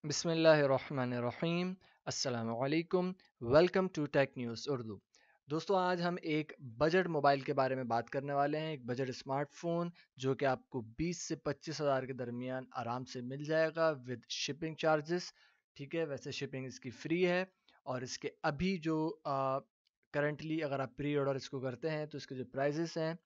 बिस्मिल्लाहिर्रहमानिर्रहीम। अस्सलाम वालेकुम। Welcome to tech news Urdu. दोस्तों, आज हम एक बजट मोबाइल के बारे में बात करने वाले हैं। एक बजट स्मार्टफ़ोन जो कि आपको 20 से 25 हज़ार के दरमियान आराम से मिल जाएगा विद शिपिंग चार्जेस। ठीक है, वैसे शिपिंग इसकी फ्री है। और इसके अभी जो करंटली अगर आप प्री ऑर्डर इसको करते हैं तो इसके जो प्राइजेस हैं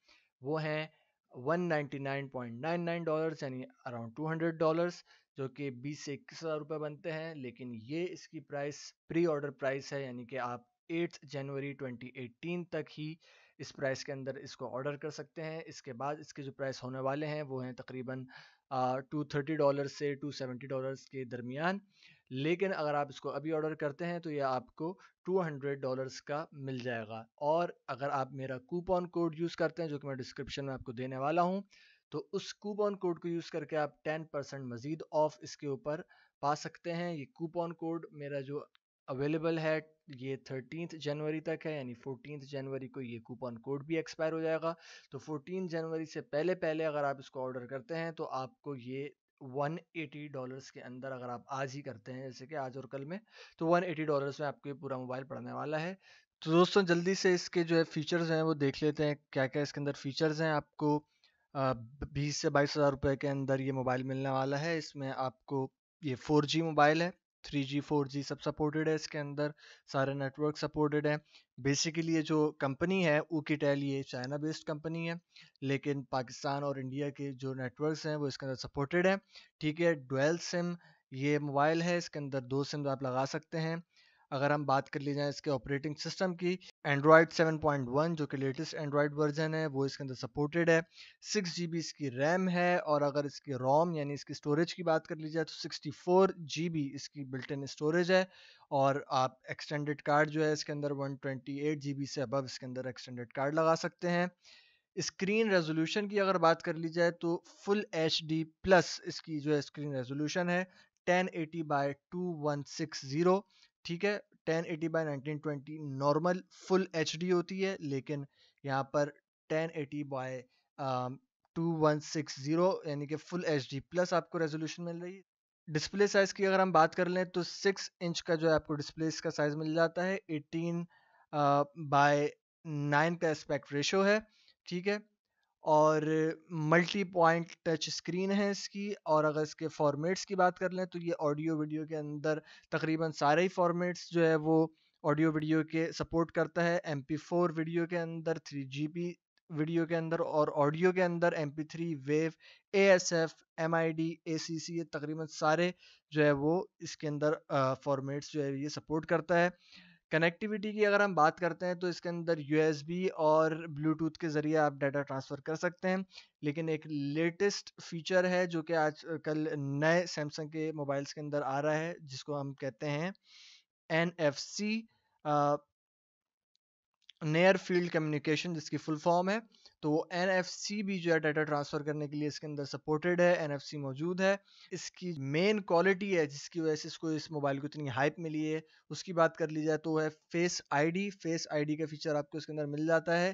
वो हैं $199.99, यानी अराउंड $200, जो कि 20 से 21 हज़ार रुपये बनते हैं। लेकिन ये इसकी प्राइस प्री ऑर्डर प्राइस है, यानी कि आप 8 जनवरी 2018 तक ही इस प्राइस के अंदर इसको ऑर्डर कर सकते हैं। इसके बाद इसके जो प्राइस होने वाले हैं वो हैं तकरीबन $230 से $270 के दरमियान। लेकिन अगर आप इसको अभी ऑर्डर करते हैं तो ये आपको $200 का मिल जाएगा। और अगर आप मेरा कूपन कोड यूज़ करते हैं, जो कि मैं डिस्क्रिप्शन में आपको देने वाला हूँ, तो उस कूपन कोड को यूज़ करके आप 10% मज़ीद ऑफ इसके ऊपर पा सकते हैं। ये कूपन कोड मेरा जो अवेलेबल है ये 13 जनवरी तक है, यानी 14 जनवरी को ये कूपन कोड भी एक्सपायर हो जाएगा। तो 14 जनवरी से पहले पहले अगर आप इसको ऑर्डर करते हैं तो आपको ये $180 के अंदर, अगर आप आज ही करते हैं जैसे कि आज और कल में, तो $180 में आपको ये पूरा मोबाइल पड़ने वाला है। तो दोस्तों, जल्दी से इसके जो है फीचर्स हैं वो देख लेते हैं, क्या क्या इसके अंदर फीचर्स हैं। आपको 20 से 22 हज़ार रुपये के अंदर ये मोबाइल मिलने वाला है। इसमें आपको ये 4G मोबाइल है। 3G 4G सब सपोर्टेड है इसके अंदर। सारे नेटवर्क सपोर्टेड है। बेसिकली ये जो कंपनी है ऊकीटेल, ये चाइना बेस्ड कंपनी है, लेकिन पाकिस्तान और इंडिया के जो नेटवर्क्स हैं वो इसके अंदर सपोर्टेड है। ठीक है, डुअल सिम ये मोबाइल है। इसके अंदर 2 सिम आप लगा सकते हैं। अगर हम बात कर ली जाए इसके ऑपरेटिंग सिस्टम की, एंड्रॉयड 7.1 जो कि लेटेस्ट एंड्रॉयड वर्जन है वो इसके अंदर सपोर्टेड है। 6 GB इसकी रैम है। और अगर इसकी रोम यानी इसकी स्टोरेज की बात कर ली जाए तो 64 GB इसकी बिल्ट इन स्टोरेज है। और आप एक्सटेंडेड कार्ड जो है इसके अंदर 128 GB से अबव इसके अंदर एक्सटेंडेड कार्ड लगा सकते हैं। स्क्रीन रेजोल्यूशन की अगर बात कर ली जाए तो फुल HD प्लस इसकी जो है स्क्रीन रेजोल्यूशन है 1080 बाय 2160। ठीक है, 1080 बाय 1920 नॉर्मल फुल HD होती है, लेकिन यहाँ पर 1080 बाय 2160 यानी कि फुल HD प्लस आपको रेजोल्यूशन मिल रही है। डिस्प्ले साइज की अगर हम बात कर लें तो 6 इंच का जो है आपको डिस्प्ले इसका साइज मिल जाता है। 18 बाय 9 का एस्पेक्ट रेशो है। ठीक है, और मल्टी पॉइंट टच स्क्रीन है इसकी। और अगर इसके फॉर्मेट्स की बात कर लें तो ये ऑडियो वीडियो के अंदर तकरीबन सारे ही फॉर्मेट्स जो है वो ऑडियो वीडियो के सपोर्ट करता है। MP4 वीडियो के अंदर, 3GP वीडियो के अंदर, और ऑडियो के अंदर MP3, wave, ASF, MID, ACC, ये तकरीबन सारे जो है वो इसके अंदर फॉर्मेट्स जो है ये सपोर्ट करता है। कनेक्टिविटी की अगर हम बात करते हैं तो इसके अंदर USB और ब्लूटूथ के ज़रिए आप डाटा ट्रांसफ़र कर सकते हैं। लेकिन एक लेटेस्ट फ़ीचर है जो कि आजकल नए सैमसंग के मोबाइल्स के अंदर आ रहा है, जिसको हम कहते हैं NFC, अ, नियर फील्ड कम्युनिकेशन, जिसकी फुल फॉर्म है। तो वो NFC भी जो है डाटा ट्रांसफ़र करने के लिए इसके अंदर सपोर्टेड है, NFC मौजूद है। इसकी मेन क्वालिटी है जिसकी वजह से इसको इस मोबाइल को इतनी हाइप मिली है, उसकी बात कर ली जाए तो वो है फेस आईडी। फेस आईडी का फीचर आपको इसके अंदर मिल जाता है।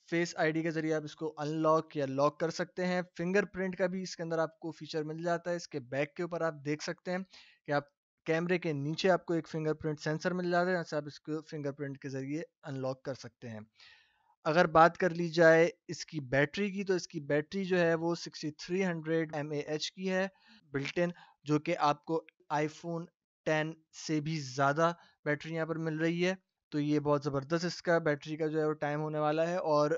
फेस आईडी के ज़रिए आप इसको अनलॉक या लॉक कर सकते हैं। फिंगरप्रिंट का भी इसके अंदर आपको फीचर मिल जाता है। इसके बैक के ऊपर आप देख सकते हैं कि आप कैमरे के नीचे आपको एक फिंगरप्रिंट सेंसर मिल जाता है, जहाँ से आप इसको फिंगरप्रिंट के ज़रिए अनलॉक कर सकते हैं। अगर बात कर ली जाए इसकी बैटरी की, तो इसकी बैटरी जो है वो 6300 mAh की है बिल्ट इन, जो कि आपको आईफोन 10 से भी ज़्यादा बैटरी यहाँ पर मिल रही है। तो ये बहुत ज़बरदस्त इसका बैटरी का जो है वो टाइम होने वाला है। और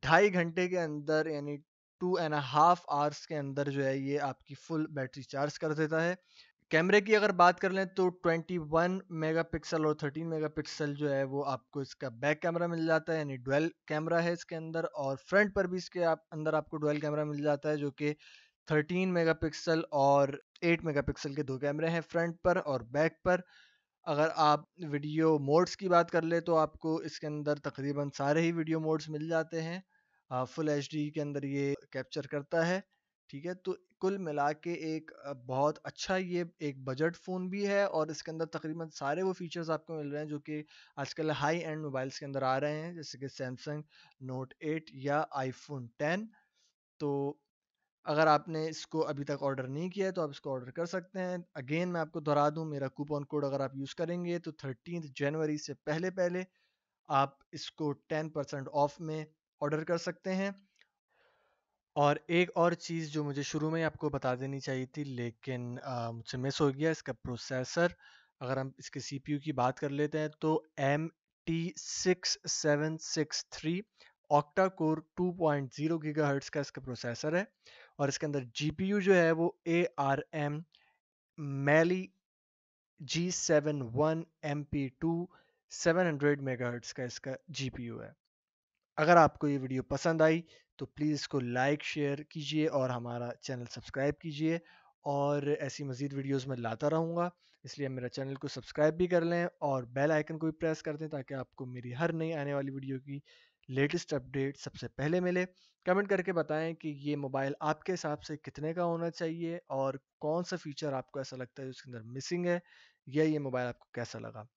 2.5 घंटे के अंदर, यानी 2.5 आवर्स के अंदर जो है ये आपकी फुल बैटरी चार्ज कर देता है। कैमरे की अगर बात कर लें तो 21 मेगापिक्सल और 13 मेगापिक्सल जो है वो आपको इसका बैक कैमरा मिल जाता है, यानी डुअल कैमरा है इसके अंदर। और फ्रंट पर भी इसके अंदर आपको डुअल कैमरा मिल जाता है, जो कि 13 मेगापिक्सल और 8 मेगापिक्सल के दो कैमरे हैं फ्रंट पर और बैक पर। अगर आप वीडियो मोड्स की बात कर ले तो आपको इसके अंदर तकरीबन सारे ही वीडियो मोड्स मिल जाते हैं। फुल एचडी के अंदर ये कैप्चर करता है। ठीक है, तो कुल मिला के एक बहुत अच्छा ये एक बजट फ़ोन भी है, और इसके अंदर तकरीबन सारे वो फीचर्स आपको मिल रहे हैं जो कि आजकल हाई एंड मोबाइल्स के अंदर आ रहे हैं, जैसे कि सैमसंग नोट 8 या आईफोन 10। तो अगर आपने इसको अभी तक ऑर्डर नहीं किया है तो आप इसको ऑर्डर कर सकते हैं। अगेन मैं आपको दोहरा दूँ, मेरा कूपन कोड अगर आप यूज़ करेंगे तो 13 जनवरी से पहले आप इसको 10% ऑफ में ऑर्डर कर सकते हैं। और एक और चीज़ जो मुझे शुरू में ही आपको बता देनी चाहिए थी, लेकिन मुझसे मिस हो गया, इसका प्रोसेसर। अगर हम इसके सीपीयू की बात कर लेते हैं तो MT6763 ऑक्टा कोर 2.0 गीगाहर्ट्ज़ का इसका प्रोसेसर है। और इसके अंदर जीपीयू जो है वो ARM Mali G71 MP2 700 megahertz का इसका जीपीयू है। अगर आपको ये वीडियो पसंद आई तो प्लीज़ इसको लाइक शेयर कीजिए और हमारा चैनल सब्सक्राइब कीजिए। और ऐसी मज़ीद वीडियोस मैं लाता रहूँगा, इसलिए मेरा चैनल को सब्सक्राइब भी कर लें और बेल आइकन को भी प्रेस कर दें ताकि आपको मेरी हर नई आने वाली वीडियो की लेटेस्ट अपडेट सबसे पहले मिले। कमेंट करके बताएं कि ये मोबाइल आपके हिसाब से कितने का होना चाहिए और कौन सा फ़ीचर आपको ऐसा लगता है जो इसके अंदर मिसिंग है, या ये मोबाइल आपको कैसा लगा।